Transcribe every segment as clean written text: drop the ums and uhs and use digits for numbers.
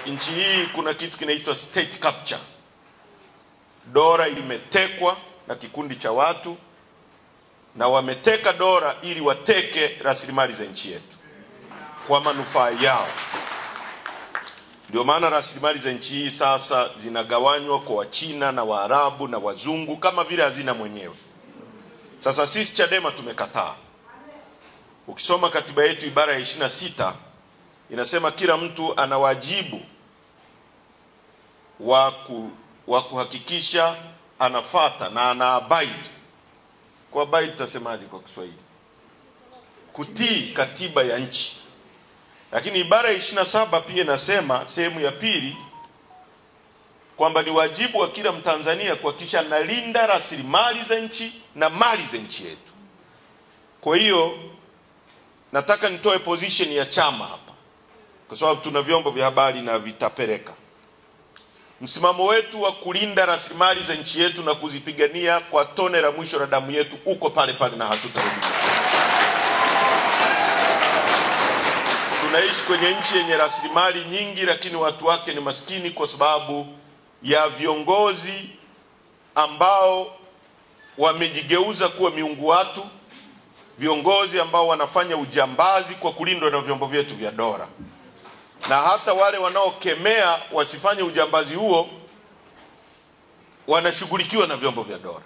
nchi hii kuna kitu kinaitwa state capture. Dola imetekwa na kikundi cha watu, na wameteka dola ili wateke rasilimali za nchi yetu kwa manufaa yao. Ndio maana rasilimali za nchi hii sasa zinagawanywa kwa Wachina na Waarabu na Wazungu kama vile hazina mwenyewe. Sasa sisi Chadema tumekataa. Ukisoma katiba yetu ibara ya 26 inasema kila mtu ana wajibu wa kuhakikisha anafuata na anaabide. Kwa abide tutasemaje kwa Kiswahili? Kutii katiba ya nchi. Lakini ibara ya 27 pia inasema sehemu ya pili kwamba ni wajibu wa kila Mtanzania kuhakikisha analinda rasilimali za nchi na mali za nchi yetu. Kwa hiyo nataka nitoe position ya chama hapa, kwa sababu tuna vyombo vya habari na vitapeleka. Msimamo wetu wa kulinda rasilimali za nchi yetu na kuzipigania kwa tone la mwisho la damu yetu uko pale pale na hatutarudi. Tunaishi kwenye nchi yenye rasilimali nyingi, lakini watu wake ni maskini kwa sababu ya viongozi ambao wamejigeuza kuwa miungu watu, viongozi ambao wanafanya ujambazi kwa kulindwa na vyombo vyetu vya dola. Na hata wale wanaokemea wasifanye ujambazi huo wanashughulikiwa na vyombo vya dola.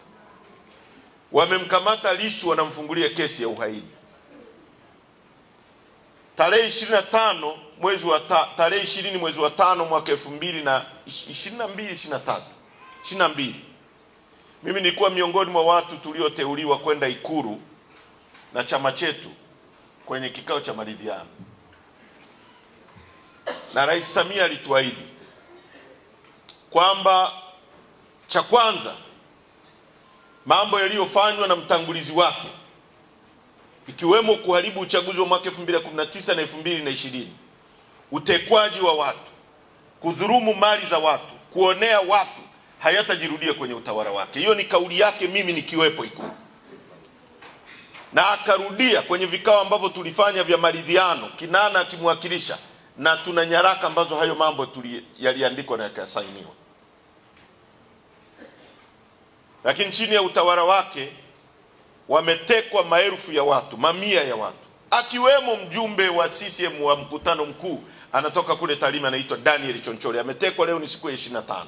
Wamemkamata Lissu, wanamfungulia kesi ya uhaini. Tarehe 20 mwezi wa 5 mwaka 2022. Mimi nilikuwa miongoni mwa watu tulioteuliwa kwenda Ikulu na chama chetu kwenye kikao cha maridhiano. Na Rais Samia alituahidi kwamba cha kwanza, mambo yaliyofanywa na mtangulizi wake ikiwemo kuharibu uchaguzi wa mwaka 2019 na 2020, utekwaji wa watu, kudhulumu mali za watu, kuonea watu, hayatajirudia kwenye utawala wake. Hiyo ni kauli yake mimi nikiwepo Ikulu. Na akarudia kwenye vikao ambavyo tulifanya vya maridhiano, Kinana akimwakilisha, na tuna nyaraka ambazo hayo mambo yaliandikwa na yakasainiwa. Lakini chini ya utawala wake wametekwa maelfu ya watu, mamia ya watu, akiwemo mjumbe wa CCM wa mkutano mkuu anatoka kule Tarime anaitwa Daniel Chonchole. Ametekwa, leo ni siku ya 25.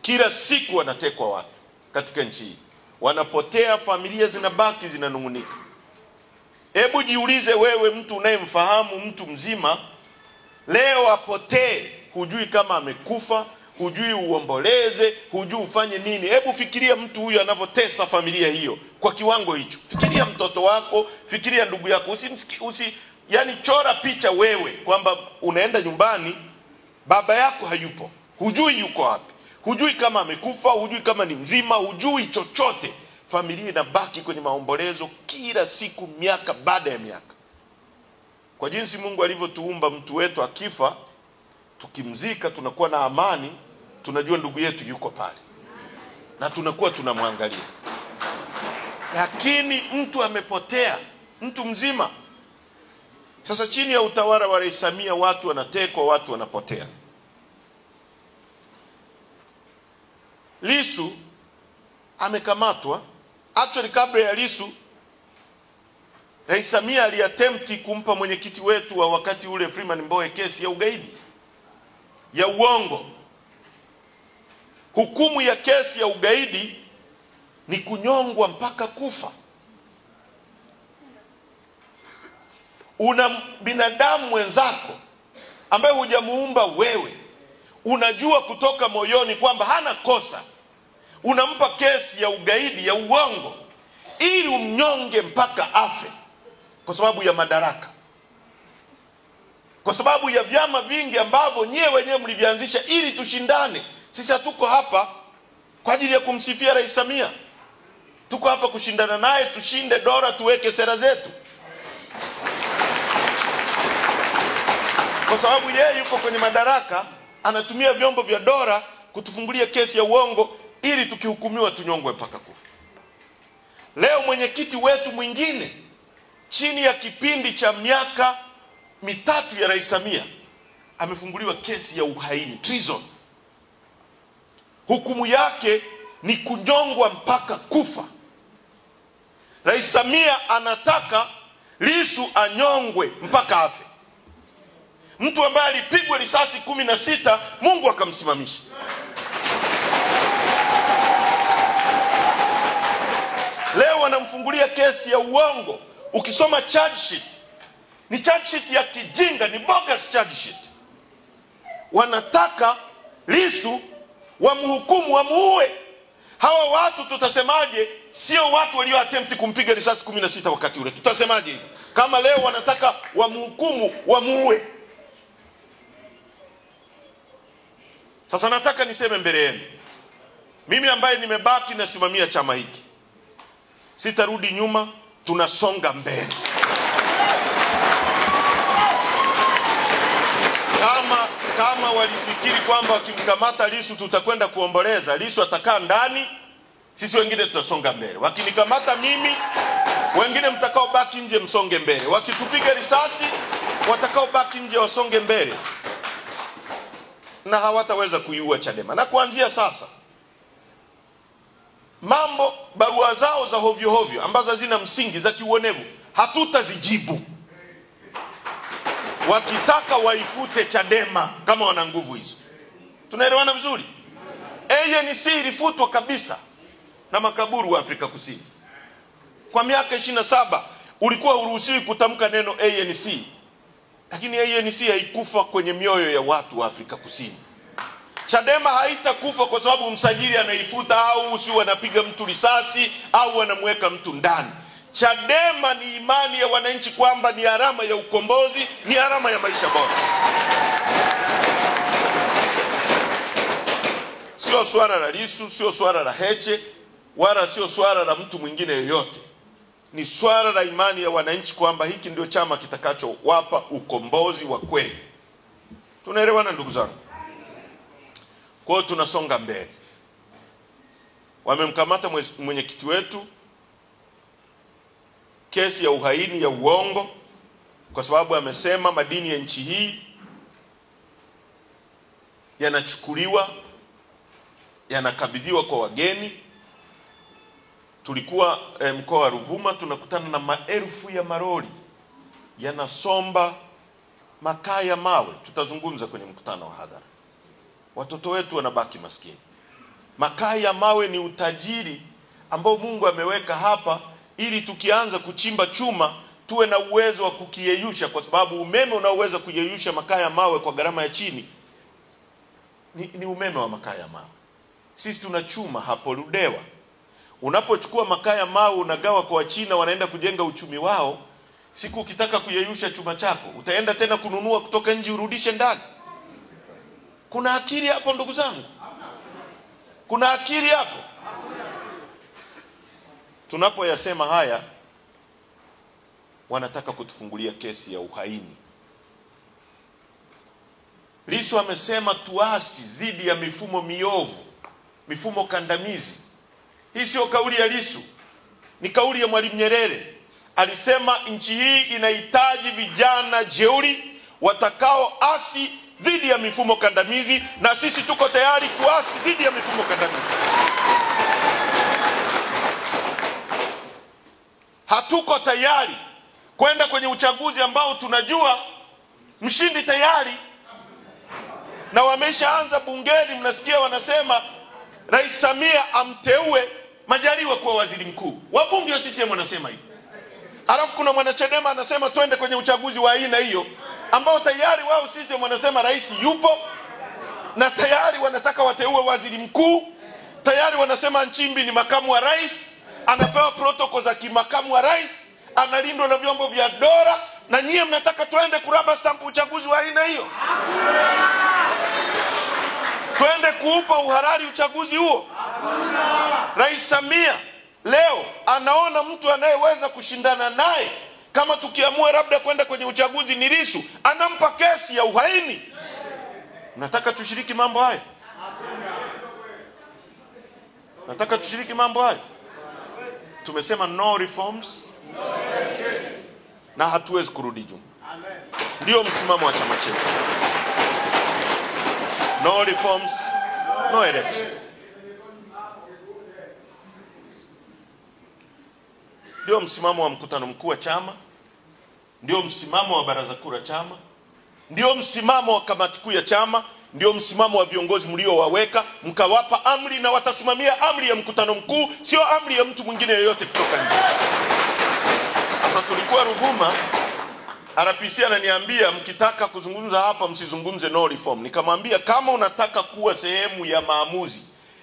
Kila siku wanatekwa watu katika nchi hii, wanapotea, familia zinabaki zinanungunika. Hebu jiulize wewe, mtu unayemfahamu, mtu mzima, leo apotee, hujui kama amekufa, hujui uomboleze, hujui ufanye nini. Hebu fikiria mtu huyu anavyotesa familia hiyo kwa kiwango hicho. Fikiria mtoto wako, fikiria ndugu yako. Yani chora picha wewe kwamba unaenda nyumbani, baba yako hayupo, hujui yuko wapi, hujui kama amekufa, hujui kama ni mzima, hujui chochote. Familia inabaki kwenye maombolezo kila siku, miaka baada ya miaka. Kwa jinsi Mungu alivyotuumba, mtu wetu akifa, tukimzika tunakuwa na amani, tunajua ndugu yetu yuko pale na tunakuwa tunamwangalia. Lakini mtu amepotea, mtu mzima. Sasa chini ya utawala wa Rais Samia watu wanatekwa, watu wanapotea. Lissu amekamatwa. Actually kabla ya Lissu, Rais Samia aliattempt kumpa mwenyekiti wetu wa wakati ule Freeman Mbowe kesi ya ugaidi, ya uongo. Hukumu ya kesi ya ugaidi ni kunyongwa mpaka kufa. Una binadamu mwenzako ambaye hujamuumba wewe, unajua kutoka moyoni kwamba hana kosa, unampa kesi ya ugaidi ya uongo ili umnyonge mpaka afe kwa sababu ya madaraka, kwa sababu ya vyama vingi ambavyo nyewe wenyewe mlivianzisha ili tushindane. Sisi hatuko hapa kwa ajili ya kumsifia Rais Samia, tuko hapa kushindana naye, tushinde dola, tuweke sera zetu. Kwa sababu yeye yuko kwenye madaraka, anatumia vyombo vya dola kutufungulia kesi ya uongo ili tukihukumiwa tunyongwe mpaka kufa. Leo mwenyekiti wetu mwingine chini ya kipindi cha miaka 3 ya Rais Samia amefunguliwa kesi ya uhaini, treason. Hukumu yake ni kunyongwa mpaka kufa. Rais Samia anataka Lissu anyongwe mpaka afe. Mtu ambaye alipigwa risasi 16 Mungu akamsimamisha. Leo wanamfungulia kesi ya uongo. Ukisoma charge sheet, ni charge sheet ya kijinga, ni bogus charge sheet. Wanataka Lissu wamhukumu, wamuue. Hawa watu tutasemaje? Sio watu walio attempt kumpiga risasi 16 wakati ule. Tutasemaje kama leo wanataka wamhukumu, wamuue? Sasa nataka niseme mbele yenu, mimi ambaye nimebaki nasimamia chama hiki, sitarudi nyuma, tunasonga mbele. Kama walifikiri kwamba wakimkamata Lissu tutakwenda kuomboleza, Lissu atakaa ndani, sisi wengine tutasonga mbele. Wakinikamata mimi, wengine mtakao baki nje msonge mbele. Wakitupiga risasi, watakao baki nje wasonge mbele. Na hawataweza kuiua Chadema. Na kuanzia sasa, barua zao za hovyo hovyo ambazo hazina msingi, za kiuonevu, hatutazijibu. Wakitaka waifute Chadema kama wana nguvu hizo. Tunaelewana vizuri? ANC ilifutwa kabisa na makaburu wa Afrika Kusini. Kwa miaka 27 ulikuwa uruhusiwi kutamka neno ANC. Lakini ANC haikufa kwenye mioyo ya watu wa Afrika Kusini. Chadema haitakufa kwa sababu msajili anaifuta au si wanapiga mtu risasi au wanamweka mtu ndani. Chadema ni imani ya wananchi kwamba ni alama ya ukombozi, ni alama ya maisha bora. Sio swala la Lissu, sio swala la Heche, wala sio swala la mtu mwingine yoyote. Ni swala la imani ya wananchi kwamba hiki ndio chama kitakachowapa ukombozi wa kweli. Tunaelewana ndugu zangu? Kwa hiyo tunasonga mbele. Wamemkamata mwenyekiti wetu, kesi ya uhaini ya uongo, kwa sababu amesema madini ya nchi hii yanachukuliwa, yanakabidhiwa kwa wageni. Tulikuwa mkoa wa Ruvuma, tunakutana na maelfu ya maroli yanasomba makaa ya mawe. Tutazungumza kwenye mkutano wa hadhara. Watoto wetu wanabaki maskini. Makaa ya mawe ni utajiri ambao Mungu ameweka hapa ili tukianza kuchimba chuma tuwe na uwezo wa kukiyeyusha, kwa sababu umeme unaoweza kuyeyusha makaa ya mawe kwa gharama ya chini ni umeme wa makaa ya mawe. Sisi tunachuma hapo Ludewa. Unapochukua makaa ya mawe unagawa kwa Wachina, wanaenda kujenga uchumi wao. Siku ukitaka kuyeyusha chuma chako, utaenda tena kununua kutoka nje urudishe ndani. Kuna akili hapo ndugu zangu? Kuna akili hapo? Tunapoyasema haya, wanataka kutufungulia kesi ya uhaini. Lissu amesema tuasi dhidi ya mifumo miovu, mifumo kandamizi. Hii sio kauli ya Lissu, ni kauli ya Mwalimu Nyerere. Alisema nchi hii inahitaji vijana jeuri watakao asi dhidi ya mifumo kandamizi, na sisi tuko tayari kuasi dhidi ya mifumo kandamizi. Hatuko tayari kwenda kwenye uchaguzi ambao tunajua mshindi tayari, na wameshaanza bungeni. Mnasikia wanasema Rais Samia amteue Majaliwa kuwa waziri mkuu. Wabunge wa CCM wanasema hivi. Alafu kuna mwanachadema anasema twende kwenye uchaguzi wa aina hiyo, ambao tayari wao CCM wanasema rais yupo, na tayari wanataka wateue waziri mkuu. Tayari wanasema Nchimbi ni makamu wa rais, anapewa protokoli za kimakamu wa rais, analindwa na vyombo vya dola, na nyie mnataka twende kuraba stamp uchaguzi wa aina hiyo? Twende kuupa uhalali uchaguzi huo? Rais Samia leo anaona mtu anayeweza kushindana naye, kama tukiamua labda kwenda kwenye uchaguzi ni Lissu, anampa kesi ya uhaini. Nataka tushiriki mambo haya? Nataka tushiriki mambo haya? Tumesema no reforms, na hatuwezi kurudi nyuma. Ndio msimamo wa chama chetu. No reforms, no election. Ndio msimamo wa mkutano mkuu wa chama, ndio msimamo wa baraza kuu la chama, ndio msimamo wa kamati kuu ya chama, ndio msimamo wa viongozi mliowaweka, mkawapa amri na watasimamia amri ya mkutano mkuu, sio amri ya mtu mwingine yoyote kutoka nje. Sasa tulikuwa Ruvuma, RPC ananiambia mkitaka kuzungumza hapa msizungumze no reform. Nikamwambia kama unataka kuwa sehemu ya maamuzi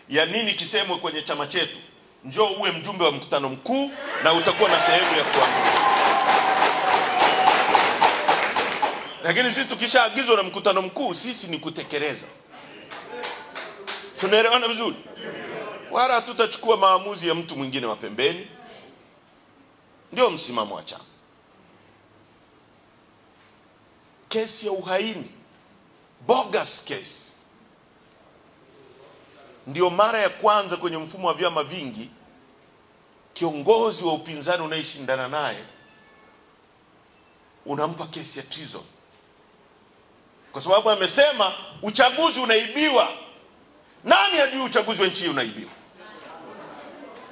ya nini kisemwe kwenye chama chetu, njoo uwe mjumbe wa mkutano mkuu na utakuwa na sehemu ya kuamua. Lakini sisi tukishaagizwa na mkutano mkuu, sisi ni kutekeleza. Tunaelewana vizuri? Wala hatutachukua maamuzi ya mtu mwingine wa pembeni. Ndio msimamo wa chama. Kesi ya uhaini, bogus case, ndio mara ya kwanza kwenye mfumo wa vyama vingi kiongozi wa upinzani unayeshindana naye unampa kesi ya treason, kwa sababu amesema uchaguzi unaibiwa. Nani hajui uchaguzi wa nchi unaibiwa?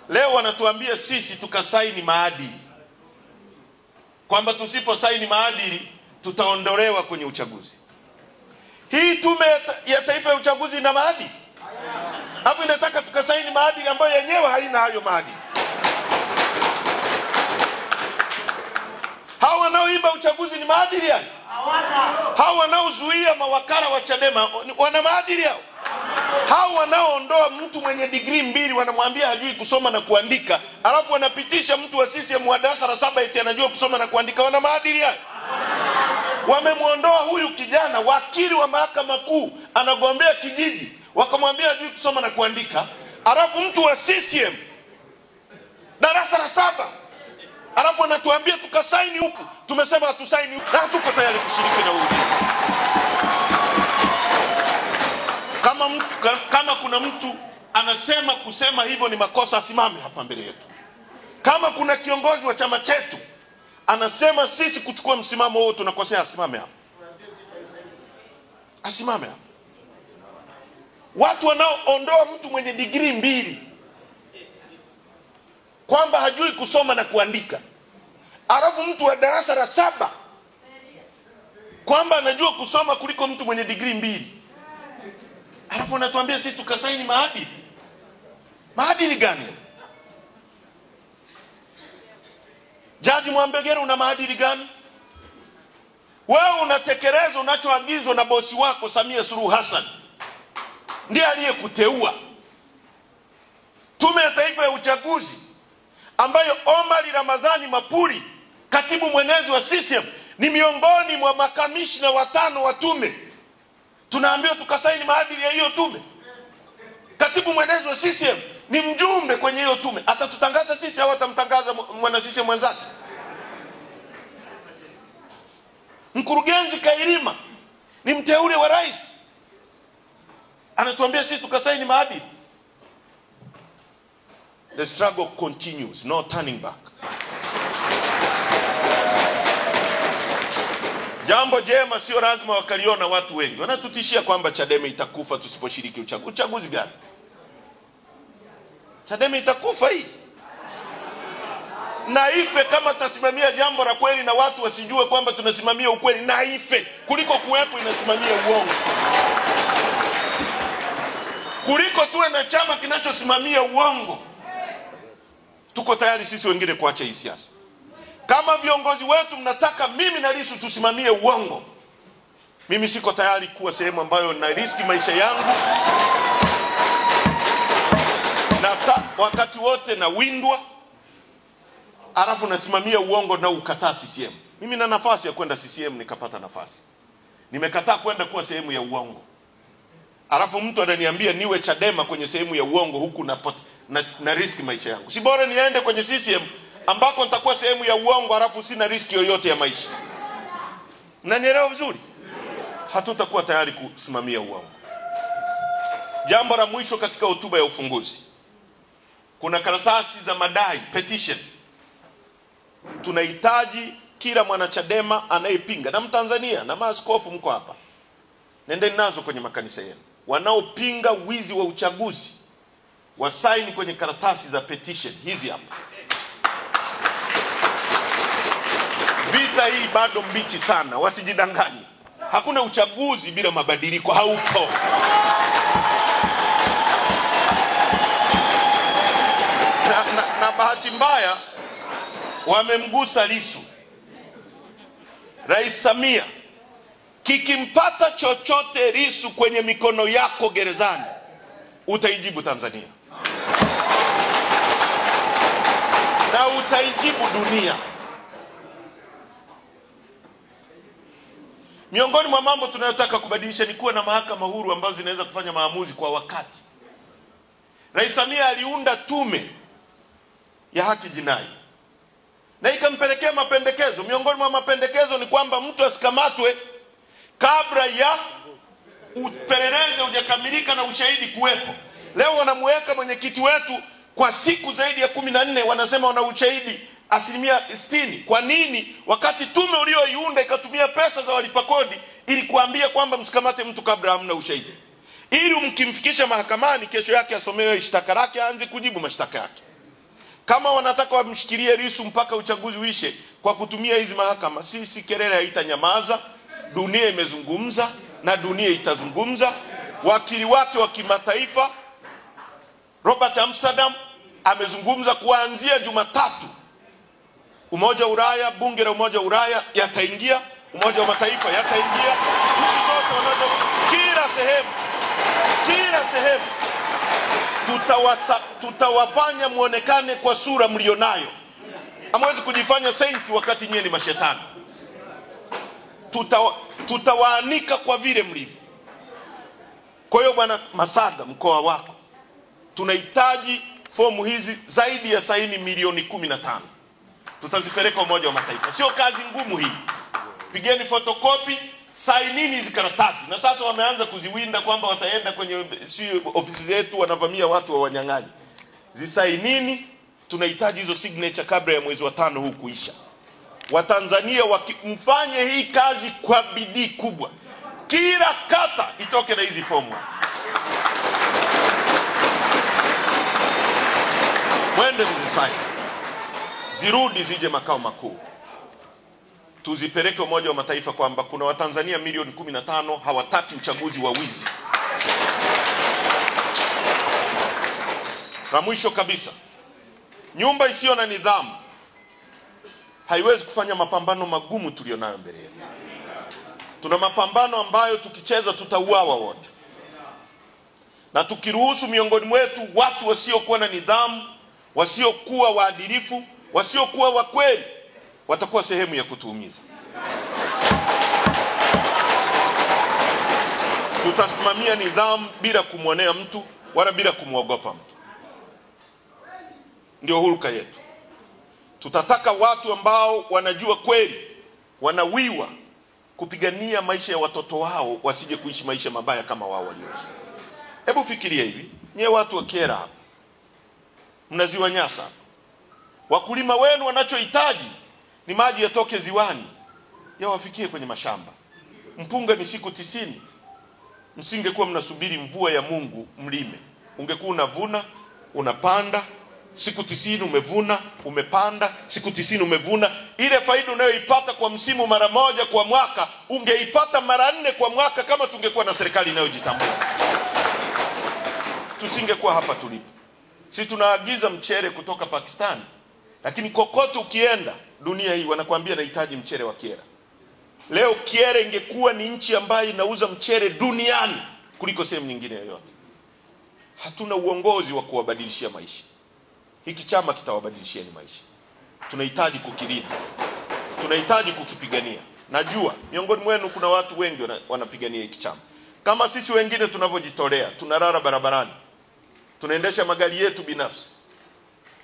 Leo wanatuambia sisi tukasaini maadili, kwamba tusipo saini maadili tutaondolewa kwenye uchaguzi. Hii tume ya taifa ya uchaguzi ina maadili? Hapo inataka tukasaini maadili ambayo yenyewe haina hayo maadili. Hao wanaoiba uchaguzi ni maadili yani? Hao wanaozuia mawakala wa Chadema wana maadili hao? Hao wanaoondoa mtu mwenye degree 2 wanamwambia hajui kusoma na kuandika, alafu wanapitisha mtu wa CCM wa darasa la 7 eti anajua kusoma na kuandika, wana maadili yani? Wamemuondoa huyu kijana wakili wa mahakama kuu anagombea kijiji, wakamwambia hajui kusoma na kuandika, alafu mtu wa CCM darasa la 7 alafu anatuambia tukasaini huku. Tumesema hatusaini huku na hatuko tayari kushiriki na ujinga. Kama kuna mtu anasema kusema hivyo ni makosa, asimame hapa mbele yetu. Kama kuna kiongozi wa chama chetu anasema sisi kuchukua msimamo huo tunakosea, asimame hapa. Asimame hapa. Watu wanaoondoa mtu mwenye degree 2 kwamba hajui kusoma na kuandika, alafu mtu wa darasa la 7 kwamba anajua kusoma kuliko mtu mwenye degree 2, alafu anatuambia sisi tukasaini maadili. Maadili gani? Jaji Mwambegero, una maadili gani? Wewe unatekeleza unachoagizwa na bosi wako Samia Suluhu Hassan, ndiye aliyekuteua. Tume ya Taifa ya Uchaguzi ambayo Omar Ramadhani Mapuri, katibu mwenezi wa CCM, ni miongoni mwa makamishna 5 wa tume, tunaambiwa tukasaini maadili ya hiyo tume. Katibu mwenezi wa CCM ni mjumbe kwenye hiyo tume. Atatutangaza sisi au atamtangaza mwana CCM mwenzake? Mkurugenzi Kairima ni mteule wa rais, anatuambia sisi tukasaini maadili. The struggle continues, no turning back. Jambo jema sio lazima wakaliona watu wengi. Wanatutishia kwamba Chadema itakufa tusiposhiriki uchaguzi. Uchaguzi gani? Chadema itakufa hii? Na ife kama tasimamia jambo la kweli na watu wasijue kwamba tunasimamia ukweli, na ife kuliko kuwepo inasimamia uongo. Kuliko tuwe na chama kinachosimamia uongo. Tuko tayari sisi wengine kuacha hii siasa. Kama viongozi wetu mnataka mimi na Lissu tusimamie uongo, mimi siko tayari kuwa sehemu ambayo na riski maisha yangu na wakati wote na windwa, alafu nasimamia uongo na ukataa CCM. Mimi na nafasi ya kwenda CCM nikapata nafasi. Nimekataa kwenda kuwa sehemu ya uongo. Alafu mtu ananiambia niwe Chadema kwenye sehemu ya uongo huku na riski maisha yangu. Si bora niende kwenye CCM ambako nitakuwa sehemu ya uongo alafu sina riski yoyote ya maisha? Mnanielewa vizuri? Hatutakuwa tayari kusimamia uongo. Jambo la mwisho katika hotuba ya ufunguzi, kuna karatasi za madai, petition. Tunahitaji kila mwanachadema anayepinga, na Mtanzania na maaskofu mko hapa, nendeni nazo kwenye makanisa yenu. wanaopinga wizi wa uchaguzi wasaini kwenye karatasi za petition hizi hapa. Vita hii bado mbichi sana, wasijidanganye. Hakuna uchaguzi bila mabadiliko, haupo. Na bahati mbaya wamemgusa Lissu. Rais Samia, kikimpata chochote Lissu kwenye mikono yako gerezani, utaijibu Tanzania na utaijibu dunia. Miongoni mwa mambo tunayotaka kubadilisha ni kuwa na mahakama huru ambazo zinaweza kufanya maamuzi kwa wakati. Rais Samia aliunda tume ya haki jinai na ikampelekea mapendekezo. Miongoni mwa mapendekezo ni kwamba mtu asikamatwe kabla ya upelelezi hujakamilika na ushahidi kuwepo. Leo wanamuweka mwenyekiti wetu kwa siku zaidi ya 14, wanasema wana ushahidi 60%. Kwa nini? Wakati tume ulioiunda ikatumia pesa za walipa kodi ili kuambia kwamba msikamate mtu kabla hamna ushahidi, ili mkimfikisha mahakamani kesho yake asomewe shtaka lake, aanze kujibu mashtaka yake. Kama wanataka wamshikilie Lissu mpaka uchaguzi uishe kwa kutumia hizi mahakama, sisi kelele haitanyamaza. Dunia imezungumza na dunia itazungumza. Wakili wake wa kimataifa Robert Amsterdam amezungumza kuanzia Jumatatu Umoja wa Ulaya, bunge la Umoja wa Ulaya yataingia, Umoja wa Mataifa yataingia, nchi zote wanazo, kila sehemu tutawafanya muonekane kwa sura mlionayo. Hamwezi kujifanya saint wakati nyinyi ni mashetani. Tutawaanika kwa vile mlivyo. Kwa hiyo Bwana Masada, mkoa wako tunahitaji fomu hizi zaidi ya saini milioni 15. Tutazipeleka Umoja wa Mataifa. Sio kazi ngumu hii. Pigeni fotokopi, sainini hizi karatasi. Na sasa wameanza kuziwinda kwamba wataenda kwenye ofisi zetu wanavamia watu wa wanyang'anyi. Zisainini, tunahitaji hizo signature kabla ya mwezi wa 5 huu kuisha. Watanzania mfanye hii kazi kwa bidii kubwa. Kila kata itoke na hizi fomu. Mwende mzisaini. Zirudi zije makao makuu. Tuzipeleke Umoja wa Mataifa kwamba kuna Watanzania milioni 15 hawataki uchaguzi wa wizi. Na mwisho kabisa, nyumba isiyo na nidhamu haiwezi kufanya mapambano magumu tulionayo mbele yetu. Tuna mapambano ambayo tukicheza tutauawa wote. Na tukiruhusu miongoni mwetu watu wasiokuwa na nidhamu, wasiokuwa waadilifu, wasiokuwa wa kweli, watakuwa sehemu ya kutuumiza. Tutasimamia nidhamu bila kumwonea mtu wala bila kumwogopa mtu. Ndio hulka yetu. Tutataka watu ambao wanajua kweli, wanawiwa kupigania maisha ya watoto wao wasije kuishi maisha mabaya kama wao walioishi. Hebu fikiria hivi, nyewe watu wa Kyela hapa, mnaziwa Nyasa. Wakulima wenu wanachohitaji ni maji yatoke ziwani yawafikie kwenye mashamba. Mpunga ni siku 90. Msingekuwa mnasubiri mvua ya Mungu mlime. Ungekuwa unavuna, unapanda, siku 90 umevuna, umepanda, siku 90 umevuna. Ile faida unayoipata kwa msimu mara moja kwa mwaka, ungeipata mara 4 kwa mwaka kama tungekuwa na serikali inayojitambua. Tusingekuwa hapa tulipo. Sisi tunaagiza mchere kutoka Pakistan, lakini kokote ukienda dunia hii wanakuambia nahitaji mchere wa Kyela. Leo Kyela ingekuwa ni nchi ambayo inauza mchere duniani kuliko sehemu nyingine yoyote. Hatuna uongozi wa kuwabadilishia maisha. Hiki chama kitawabadilishia ni maisha. Tunahitaji kukilinda. Tunahitaji kukipigania. Najua miongoni mwenu kuna watu wengi wanapigania hiki chama. Kama sisi wengine tunavyojitolea, tunalala barabarani, tunaendesha magari yetu binafsi,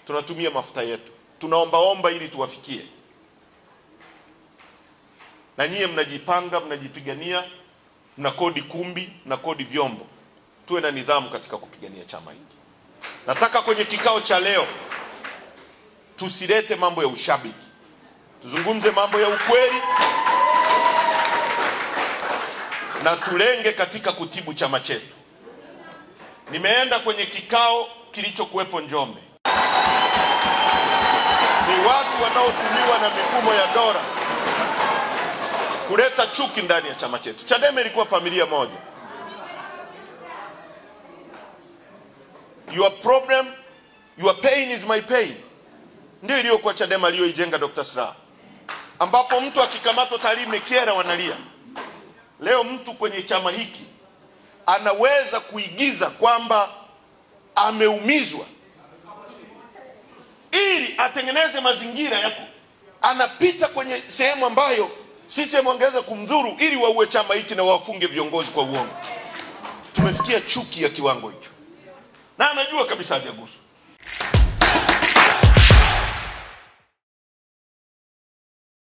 tunatumia mafuta yetu, tunaomba ili tuwafikie. Na nyie mnajipanga, mnajipigania, mnakodi kumbi, mnakodi vyombo. Tuwe na nidhamu katika kupigania chama hiki. Nataka kwenye kikao cha leo tusilete mambo ya ushabiki. Tuzungumze mambo ya ukweli na tulenge katika kutibu chama chetu. Nimeenda kwenye kikao kilichokuwepo Njombe. Ni watu wanaotumiwa na mifumo ya dola kuleta chuki ndani ya chama chetu. Chadema ilikuwa familia moja. Your problem, your pain is my pain. Ndio iliyokuwa Chadema aliyoijenga Dr. Slaa, ambapo mtu akikamatwa Tarime Kiera wanalia. Leo mtu kwenye chama hiki anaweza kuigiza kwamba ameumizwa ili atengeneze mazingira ya anapita kwenye sehemu ambayo sisi wangeweza kumdhuru ili waue chama hiki na wafunge viongozi kwa uongo. Tumefikia chuki ya kiwango hicho, na anajua kabisa hajaguswa.